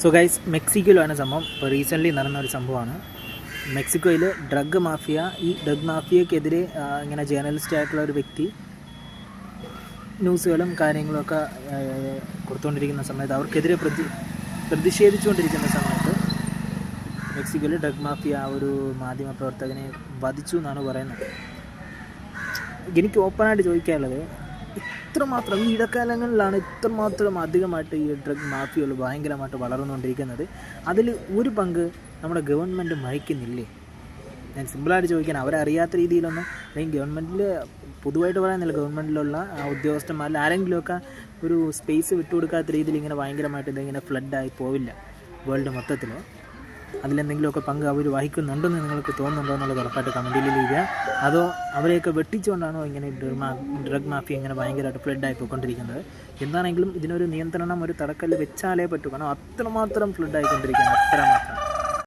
So guys, മെക്സിക്കോയിലാണ് സംഭവം. ഇപ്പോൾ recently നടന്ന ഒരു സംഭവമാണ്. മെക്സിക്കോയിൽ ഡ്രഗ് മാഫിയ, ഈ ഡ്രഗ് മാഫിയക്കെതിരെ ഇങ്ങനെ ജേർണലിസ്റ്റ് ആയിട്ടുള്ള ഒരു വ്യക്തി ന്യൂസുകളും കാര്യങ്ങളൊക്കെ കൊടുത്തുകൊണ്ടിരിക്കുന്ന സമയത്ത്, അവർക്കെതിരെ പ്രതിഷേധിച്ചുകൊണ്ടിരിക്കുന്ന സമയത്ത് മെക്സിക്കോയിൽ ഡ്രഗ് മാഫിയ ഒരു മാധ്യമ പ്രവർത്തകനെ വധിച്ചു എന്നാണ് പറയുന്നത്. എനിക്ക് ഓപ്പണായിട്ട് ചോദിക്കാനുള്ളത്, ഇത്രമാത്രം ഈ ഇടക്കാലങ്ങളിലാണ് ഇത്രമാത്രം അധികമായിട്ട് ഈ ഡ്രഗ് മാഫിയകൾ ഭയങ്കരമായിട്ട് വളർന്നുകൊണ്ടിരിക്കുന്നത്. അതിൽ ഒരു പങ്ക് നമ്മുടെ ഗവൺമെൻറ് വഹിക്കുന്നില്ലേ? ഞാൻ സിമ്പിളായിട്ട് ചോദിക്കാൻ, അവരറിയാത്ത രീതിയിലൊന്നും, അല്ലെങ്കിൽ ഗവൺമെൻറ്റിൽ പൊതുവായിട്ട് പറയാനില്ല, ഗവൺമെൻറ്റിലുള്ള ഉദ്യോഗസ്ഥന്മാരിൽ ആരെങ്കിലുമൊക്കെ ഒരു സ്പേസ് വിട്ടുകൊടുക്കാത്ത രീതിയിൽ ഇങ്ങനെ ഭയങ്കരമായിട്ട് ഇതിങ്ങനെ ഫ്ലഡായി പോവില്ല വേൾഡ് മൊത്തത്തിൽ. അതിലെന്തെങ്കിലുമൊക്കെ പങ്ക് അവർ വഹിക്കുന്നുണ്ടെന്ന് നിങ്ങൾക്ക് തോന്നുന്നുണ്ടോ എന്നുള്ളത് ഉറപ്പായിട്ട് കമൻറ്റിൽ ലഭിക്കുക. അതോ അവരെയൊക്കെ വെട്ടിച്ചുകൊണ്ടാണോ ഇങ്ങനെ ഡ്രഗ് മാഫിയ ഇങ്ങനെ ഭയങ്കരമായിട്ട് ഫ്ലഡായി പോയിക്കൊണ്ടിരിക്കുന്നത്? എന്താണെങ്കിലും ഇതിനൊരു നിയന്ത്രണം, ഒരു തടക്കല്ല് വെച്ചാലേ പറ്റൂ. കാരണം അത്രമാത്രം ഫ്ലഡായിക്കൊണ്ടിരിക്കുകയാണ്, അത്രമാത്രം.